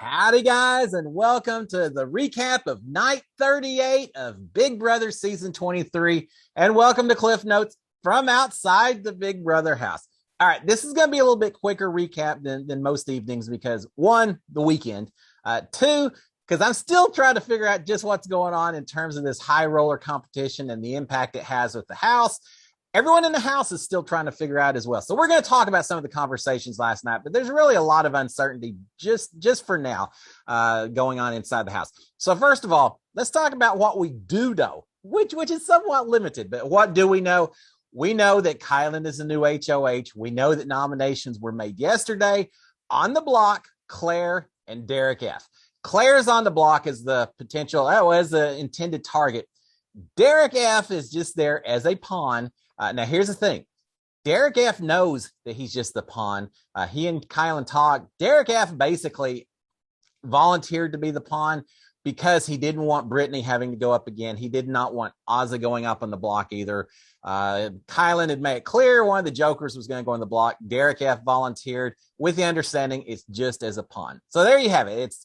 Howdy, guys, and welcome to the recap of night 38 of Big Brother Season 23. And welcome to Cliff Notes from outside the Big Brother house. All right, this is going to be a little bit quicker recap than most evenings because, one, the weekend. Two, because I'm still trying to figure out just what's going on in terms of this high roller competition and the impact it has with the house. Everyone in the house is still trying to figure out as well. So we're going to talk about some of the conversations last night, but there's really a lot of uncertainty just for now going on inside the house. So first of all, let's talk about what we do know, which is somewhat limited. But what do we know? We know that Kylan is a new HOH. We know that nominations were made yesterday. On the block, Claire and Derek F. Claire's on the block as the potential, as the intended target. Derek F is just there as a pawn. Now, here's the thing. Derek F knows that he's just the pawn. He and Kylan talk. Derek F basically volunteered to be the pawn because he didn't want Brittany having to go up again. He did not want Ozza going up on the block either. Kylan had made it clear one of the jokers was going to go on the block. Derek F volunteered with the understanding it's just as a pawn. So there you have it.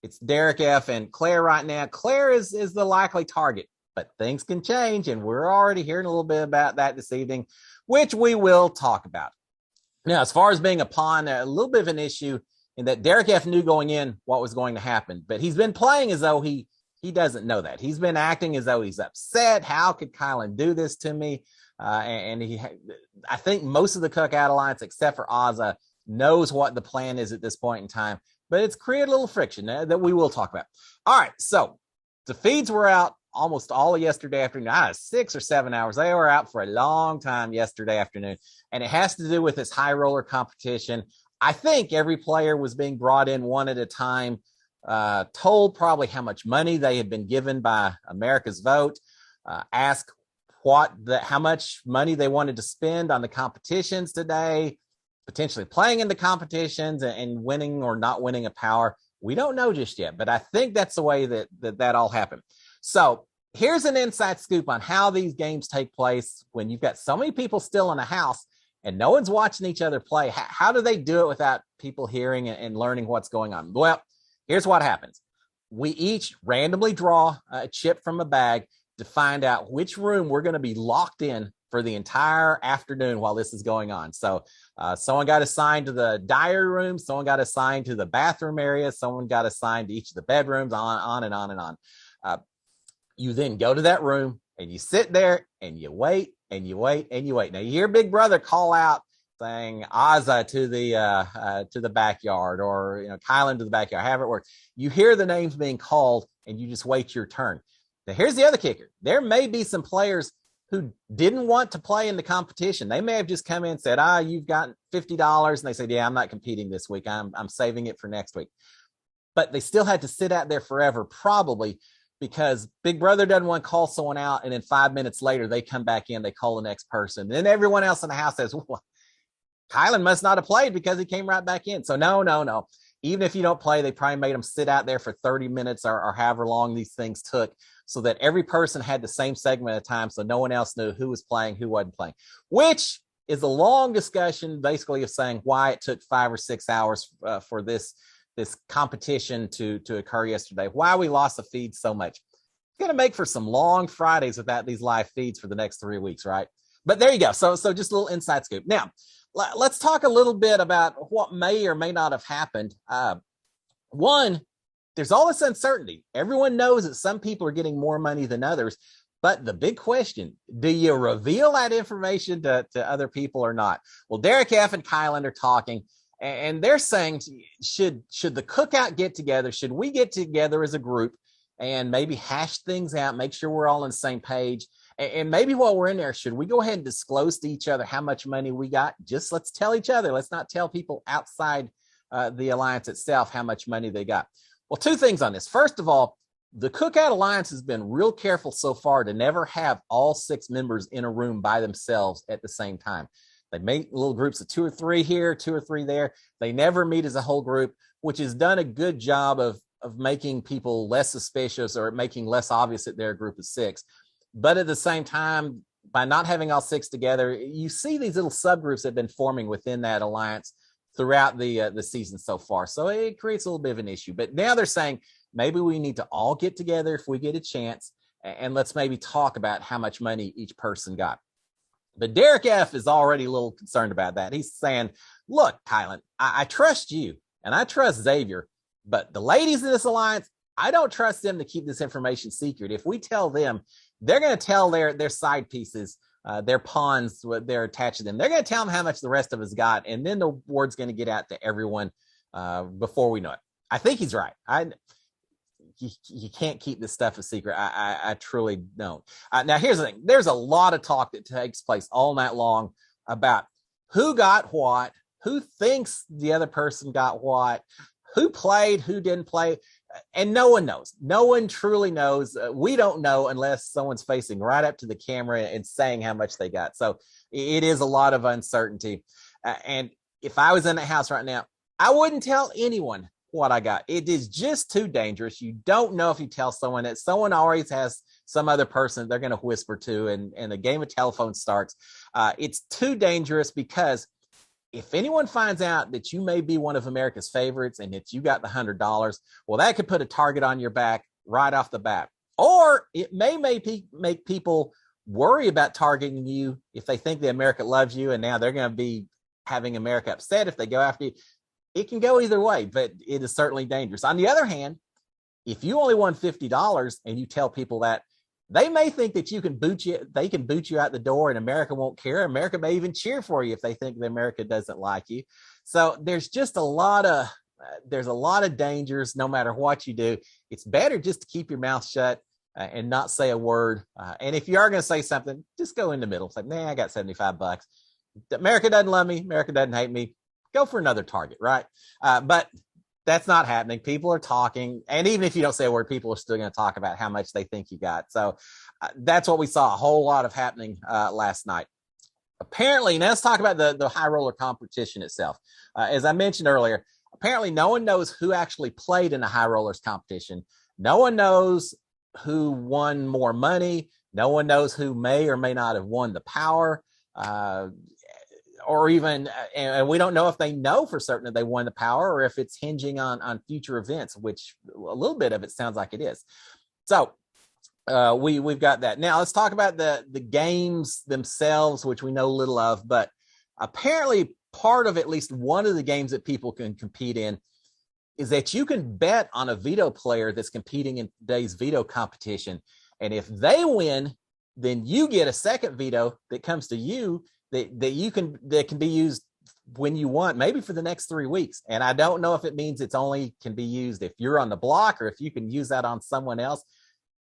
It's Derek F and Claire right now. Claire is the likely target. But things can change, and we're already hearing a little bit about that this evening, which we will talk about. Now, as far as being a pawn, a little bit of an issue in that Derek F knew going in what was going to happen, but he's been playing as though he doesn't know that. He's been acting as though he's upset. How could Kylan do this to me? I think most of the Cookout Alliance, except for Ozza, knows what the plan is at this point in time, but it's created a little friction that we will talk about. All right, so the feeds were out almost all of yesterday afternoon, 6 or 7 hours. They were out for a long time yesterday afternoon. And it has to do with this high roller competition. I think every player was being brought in one at a time, told probably how much money they had been given by America's Vote, asked how much money they wanted to spend on the competitions today, potentially playing in the competitions and winning or not winning a power. We don't know just yet, but I think that's the way that all happened. So here's an inside scoop on how these games take place when you've got so many people still in a house and no one's watching each other play. How do they do it without people hearing and learning what's going on? Well, here's what happens. We each randomly draw a chip from a bag to find out which room we're going to be locked in for the entire afternoon while this is going on. So someone got assigned to the diary room, someone got assigned to the bathroom area, someone got assigned to each of the bedrooms, on and on and on. You then go to that room and you sit there and you wait and you wait and you wait. Now you hear Big Brother call out saying Ozza to the backyard, or Kylan to the backyard, however it works. You hear the names being called and you just wait your turn. Now here's the other kicker. There may be some players who didn't want to play in the competition. They may have just come in and said, you've got $50, and they said, yeah, I'm not competing this week. I'm saving it for next week. But they still had to sit out there forever, probably, because Big Brother doesn't want to call someone out, and then 5 minutes later, they come back in, they call the next person. And then everyone else in the house says, well, Kylan must not have played because he came right back in. So no. Even if you don't play, they probably made them sit out there for 30 minutes or however long these things took, so that every person had the same segment at a time, so no one else knew who was playing, who wasn't playing, which is a long discussion basically of saying why it took 5 or 6 hours for this competition to occur yesterday, why we lost the feed so much. It's going to make for some long Fridays without these live feeds for the next 3 weeks, right? But there you go. So just a little inside scoop. Now, let's talk a little bit about what may or may not have happened. One, there's all this uncertainty. Everyone knows that some people are getting more money than others. But the big question, do you reveal that information to other people or not? Well, Derek F and Kylan are talking, and they're saying, should the cookout get together? Should we get together as a group and maybe hash things out, make sure we're all on the same page? And maybe while we're in there, should we go ahead and disclose to each other how much money we got? Just let's tell each other. Let's not tell people outside the alliance itself how much money they got. Well, 2 things on this. First of all, the Cookout Alliance has been real careful so far to never have all 6 members in a room by themselves at the same time. They make little groups of 2 or 3 here, 2 or 3 there. They never meet as a whole group, which has done a good job of making people less suspicious or making less obvious that they're a group of 6. But at the same time, by not having all 6 together, you see these little subgroups that have been forming within that alliance throughout the season so far. So it creates a little bit of an issue. But now they're saying maybe we need to all get together if we get a chance, and let's maybe talk about how much money each person got. But Derek F is already a little concerned about that. He's saying, look, Kylan, I trust you and I trust Xavier, but the ladies in this alliance, I don't trust them to keep this information secret. If we tell them, they're going to tell their side pieces, their pawns, what they're attached to them. They're going to tell them how much the rest of us got, and then the word's going to get out to everyone before we know it. I think he's right. You can't keep this stuff a secret. I truly don't. Now, here's the thing. There's a lot of talk that takes place all night long about who got what, who thinks the other person got what, who played, who didn't play, and no one knows. No one truly knows. We don't know unless someone's facing right up to the camera and saying how much they got. So it is a lot of uncertainty. And if I was in the house right now, I wouldn't tell anyone what I got. It is just too dangerous. You don't know if you tell someone that someone always has some other person they're going to whisper to, and the game of telephone starts. It's too dangerous, because if anyone finds out that you may be one of America's favorites and that you got the $100, well, that could put a target on your back right off the bat. Or it may make people worry about targeting you if they think that America loves you, and now they're going to be having America upset if they go after you. It can go either way, but it is certainly dangerous. On the other hand, if you only won $50 and you tell people that, they may think that they can boot you out the door and America won't care. America may even cheer for you if they think that America doesn't like you. So there's just a lot of dangers no matter what you do. It's better just to keep your mouth shut and not say a word. And if you are going to say something, just go in the middle. It's like, I got $75. America doesn't love me. America doesn't hate me. Go for another target, right? But that's not happening. People are talking. And even if you don't say a word, people are still going to talk about how much they think you got. So that's what we saw a whole lot of happening last night. Apparently, now let's talk about the high roller competition itself. As I mentioned earlier, apparently no one knows who actually played in the high rollers competition. No one knows who won more money. No one knows who may or may not have won the power. Or even, and we don't know if they know for certain that they won the power, or if it's hinging on future events, which a little bit of it sounds like it is. So we've got that. Now let's talk about the games themselves, which we know little of, but apparently part of at least one of the games that people can compete in is that you can bet on a veto player that's competing in today's veto competition. And if they win, then you get a second veto that comes to you that can be used when you want, maybe for the next 3 weeks. And I don't know if it means it's only can be used if you're on the block, or if you can use that on someone else.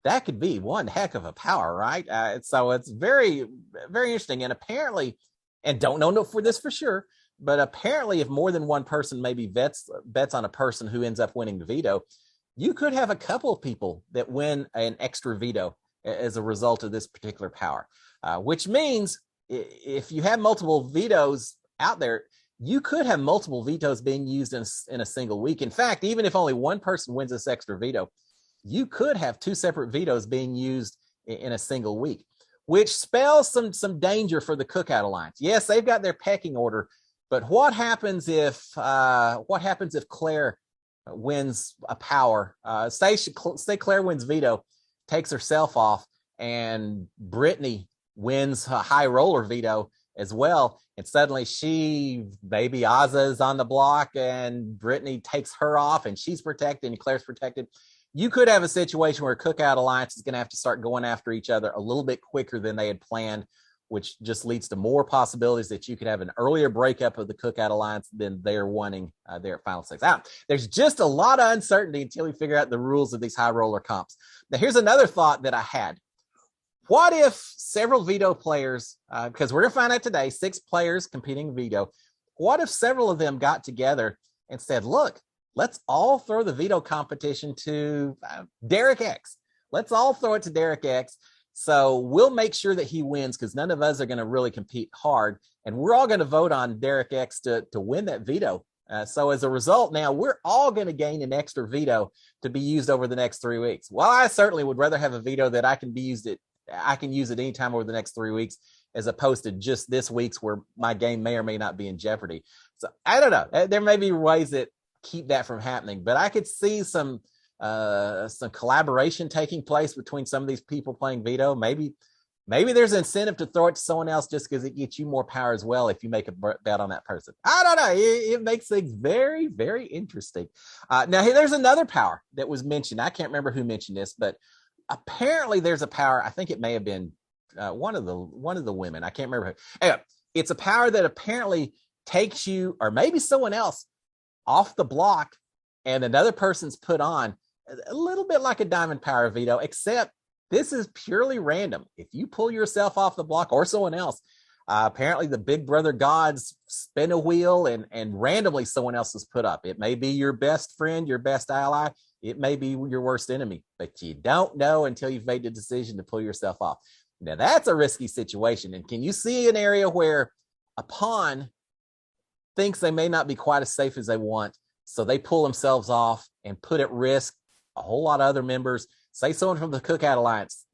That could be one heck of a power, right? So it's very, very interesting. And apparently, and don't know for this for sure, but apparently if more than one person maybe bets on a person who ends up winning the veto, you could have a couple of people that win an extra veto as a result of this particular power, which means if you have multiple vetoes out there, you could have multiple vetoes being used in a single week. In fact, even if only one person wins this extra veto, you could have two separate vetoes being used in a single week, which spells some danger for the Cookout Alliance. Yes, they've got their pecking order, but what happens if Claire wins a power? Say Claire wins veto, takes herself off, and Brittany wins a high roller veto as well, and suddenly maybe Azza is on the block and Brittany takes her off and she's protected and Claire's protected. You could have a situation where Cookout Alliance is going to have to start going after each other a little bit quicker than they had planned, which just leads to more possibilities that you could have an earlier breakup of the Cookout Alliance than they're wanting their final six out. There's just a lot of uncertainty until we figure out the rules of these high roller comps. Now, here's another thought that I had. What if several veto players, because we're going to find out today, 6 players competing veto, what if several of them got together and said, look, let's all throw the veto competition to Derek X. Let's all throw it to Derek X. So we'll make sure that he wins, because none of us are going to really compete hard. And we're all going to vote on Derek X to win that veto. So as a result, now we're all going to gain an extra veto to be used over the next 3 weeks. Well, I certainly would rather have a veto that I can use it any time over the next 3 weeks as opposed to just this week's where my game may or may not be in jeopardy. So I don't know. There may be ways that keep that from happening, but I could see some collaboration taking place between some of these people playing veto. Maybe there's an incentive to throw it to someone else just because it gets you more power as well if you make a bet on that person. I don't know. It makes things very, very interesting. Now, there's another power that was mentioned. I can't remember who mentioned this, but apparently there's a power. I think it may have been one of the women. I can't remember who. Anyway, it's a power that apparently takes you, or maybe someone else, off the block, and another person's put on, a little bit like a diamond power veto, except this is purely random. If you pull yourself off the block or someone else, apparently the Big Brother gods spin a wheel and randomly someone else is put up. It may be your best friend, your best ally. It may be your worst enemy, but you don't know until you've made the decision to pull yourself off. Now, that's a risky situation. And can you see an area where a pawn thinks they may not be quite as safe as they want, so they pull themselves off and put at risk a whole lot of other members? Say someone from the Cookout Alliance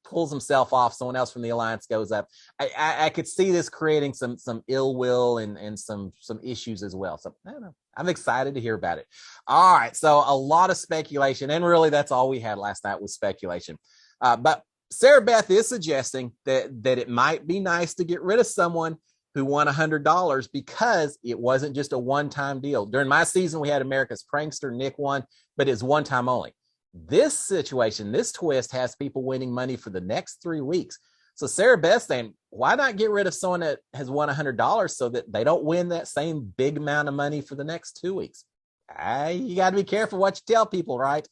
pulls himself off, someone else from the Alliance goes up. I could see this creating some ill will and some issues as well. So I don't know. I'm excited to hear about it. All right. So a lot of speculation, and really that's all we had last night was speculation. But Sarah Beth is suggesting that it might be nice to get rid of someone who won $100 because it wasn't just a one-time deal. During my season, we had America's Prankster, Nick won, but it's one time only. This situation, this twist has people winning money for the next 3 weeks. So Sarah Beth's saying, why not get rid of someone that has won $100 so that they don't win that same big amount of money for the next 2 weeks? You got to be careful what you tell people, right?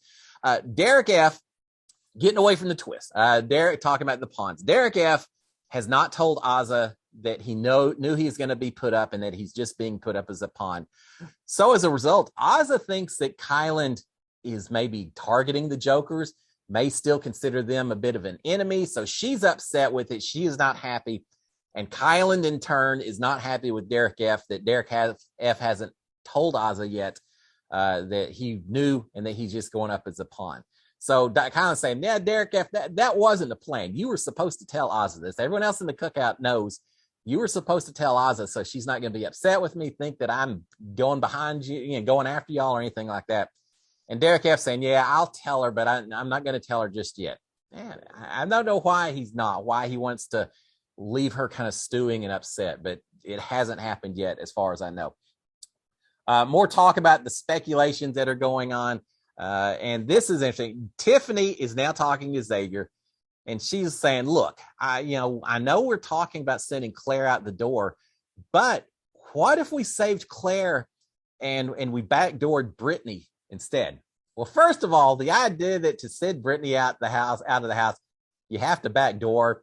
Derek F, getting away from the twist. Derek talking about the pawns. Derek F has not told Azza that he knew he was going to be put up and that he's just being put up as a pawn. So as a result, Azza thinks that Kyland is maybe targeting the Jokers, may still consider them a bit of an enemy. So she's upset with it. She is not happy. And Kyland, in turn, is not happy with Derek F, that Derek F hasn't told Azza yet that he knew and that he's just going up as a pawn. So Kyland's saying, yeah, Derek F, that wasn't the plan. You were supposed to tell Azza this. Everyone else in the cookout knows you were supposed to tell Azza, so she's not going to be upset with me, think that I'm going behind you, going after y'all or anything like that. And Derek F saying, yeah, I'll tell her, but I'm not going to tell her just yet. Man, I don't know why he wants to leave her kind of stewing and upset, but it hasn't happened yet as far as I know. More talk about the speculations that are going on. And this is interesting. Tiffany is now talking to Xavier, and she's saying, look, I know we're talking about sending Claire out the door, but what if we saved Claire and we backdoored Brittany instead? Well, first of all, the idea that to send Brittany out of the house, you have to backdoor.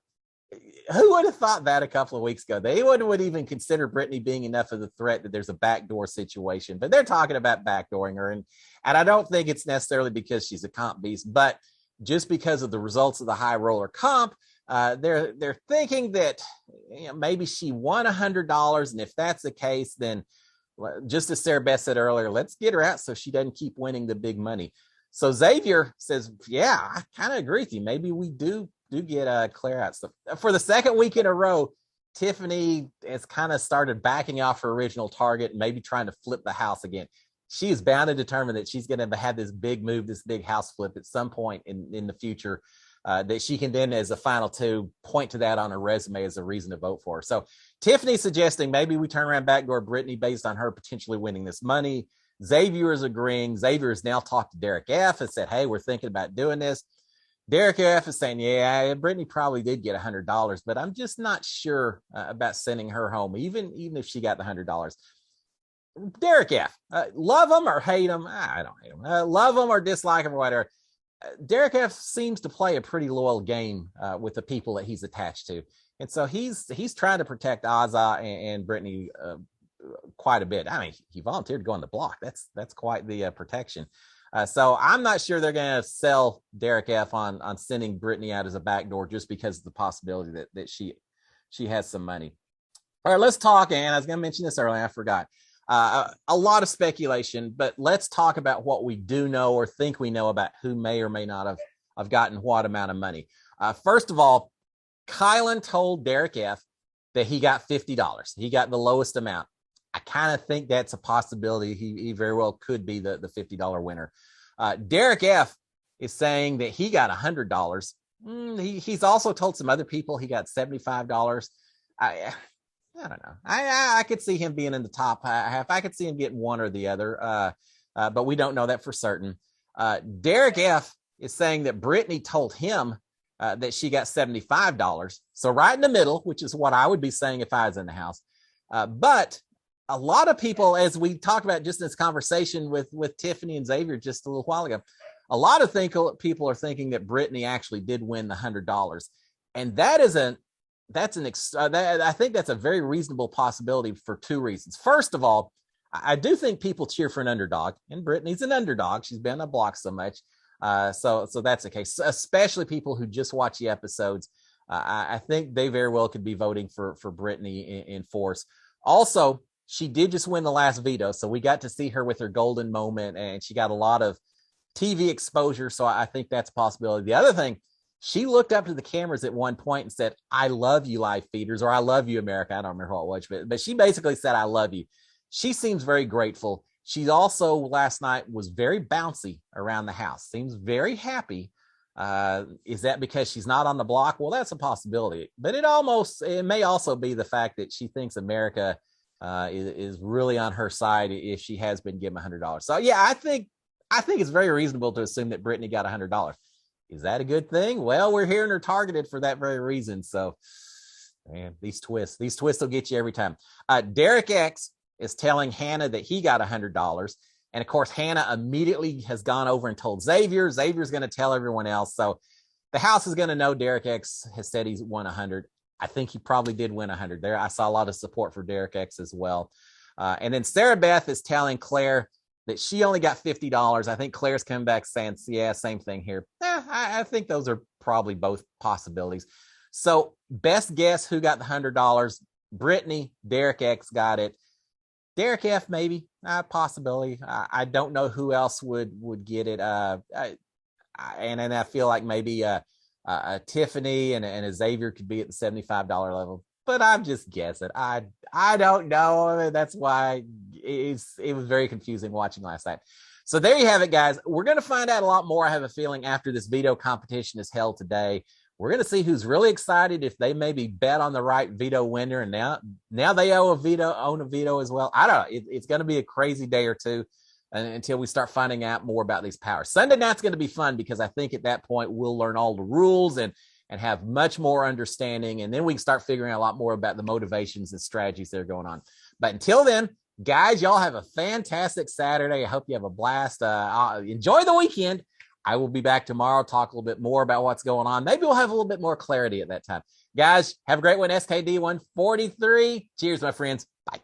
Who would have thought that a couple of weeks ago? They would even consider Brittany being enough of a threat that there's a backdoor situation, but they're talking about backdooring her. And I don't think it's necessarily because she's a comp beast, but just because of the results of the high roller comp, they're thinking that maybe she won $100. And if that's the case, then just as Sarah Beth said earlier, let's get her out so she doesn't keep winning the big money. So Xavier says, yeah, I kind of agree with you. Maybe we do get Claire out. So for the second week in a row, Tiffany has kind of started backing off her original target and maybe trying to flip the house again. She is bound to determine that she's going to have this big move, this big house flip at some point in the future that she can then, as a final two, point to that on her resume as a reason to vote for her. So Tiffany's suggesting maybe we turn around backdoor Brittany based on her potentially winning this money. Xavier is agreeing. Xavier has now talked to Derek F and said, hey, we're thinking about doing this. Derek F is saying, yeah, Brittany probably did get $100, but I'm just not sure about sending her home, even if she got the $100. Derek F, love him or hate him? I don't hate him. Love him or dislike him or whatever. Derek F seems to play a pretty loyal game with the people that he's attached to. And so he's trying to protect Azza and Brittany quite a bit. I mean, he volunteered to go on the block. That's quite the protection. So I'm not sure they're going to sell Derek F on sending Brittany out as a backdoor just because of the possibility that she has some money. All right, let's talk. And I was going to mention this earlier. I forgot. A lot of speculation, but let's talk about what we do know or think we know about who may or may not have gotten what amount of money. First of all, Kylan told Derek F that he got $50. He got the lowest amount. I kind of think that's a possibility. He very well could be the $50 winner. Derek F is saying that he got $100. He's also told some other people he got $75. I don't know. I could see him being in the top half. I could see him getting one or the other, but we don't know that for certain. Derek F is saying that Brittany told him that she got $75. So right in the middle, which is what I would be saying if I was in the house. But a lot of people, as we talked about just in this conversation with Tiffany and Xavier just a little while ago, a lot of people are thinking that Brittany actually did win the $100. And I think that's a very reasonable possibility for two reasons. First of all, I do think people cheer for an underdog, and Brittany's an underdog. She's been on the block so much. So that's the case, especially people who just watch the episodes. I think they very well could be voting for Brittany in force. Also, she did just win the last veto, so we got to see her with her golden moment, and she got a lot of TV exposure, so I think that's a possibility. The other thing, she looked up to the cameras at one point and said, "I love you, live feeders," or "I love you, America." I don't remember what it was, but she basically said, "I love you." She seems very grateful. She also last night was very bouncy around the house, seems very happy. Is that because she's not on the block? Well, that's a possibility, but it may also be the fact that she thinks America is really on her side if she has been given $100. So yeah, I think it's very reasonable to assume that Brittany got $100. Is that a good thing? Well, we're hearing her targeted for that very reason. So, man, these twists will get you every time. Derek X is telling Hannah that he got $100. And of course, Hannah immediately has gone over and told Xavier. Xavier's going to tell everyone else. So the house is going to know Derek X has said he's won 100. I think he probably did win 100 there. I saw a lot of support for Derek X as well. And then Sarah Beth is telling Claire that she only got $50. I think Claire's coming back saying, yeah, same thing here. I think those are probably both possibilities. So best guess who got the $100? Brittany. Derek X got it. Derek F, maybe possibility. I don't know who else would get it. And I feel like maybe Tiffany and a Xavier could be at the $75 level, but I'm just guessing. I don't know. That's why it was very confusing watching last night. So there you have it, guys. We're going to find out a lot more, I have a feeling, after this veto competition is held today. We're going to see who's really excited, if they maybe bet on the right veto winner, and now they own a veto as well. I don't know. It's going to be a crazy day or two until we start finding out more about these powers. Sunday night's going to be fun because I think at that point we'll learn all the rules and have much more understanding, and then we can start figuring out a lot more about the motivations and strategies that are going on. But until then, guys, y'all have a fantastic Saturday. I hope you have a blast. Enjoy the weekend. I will be back tomorrow, talk a little bit more about what's going on. Maybe we'll have a little bit more clarity at that time. Guys, have a great one. SKD 143. Cheers, my friends. Bye.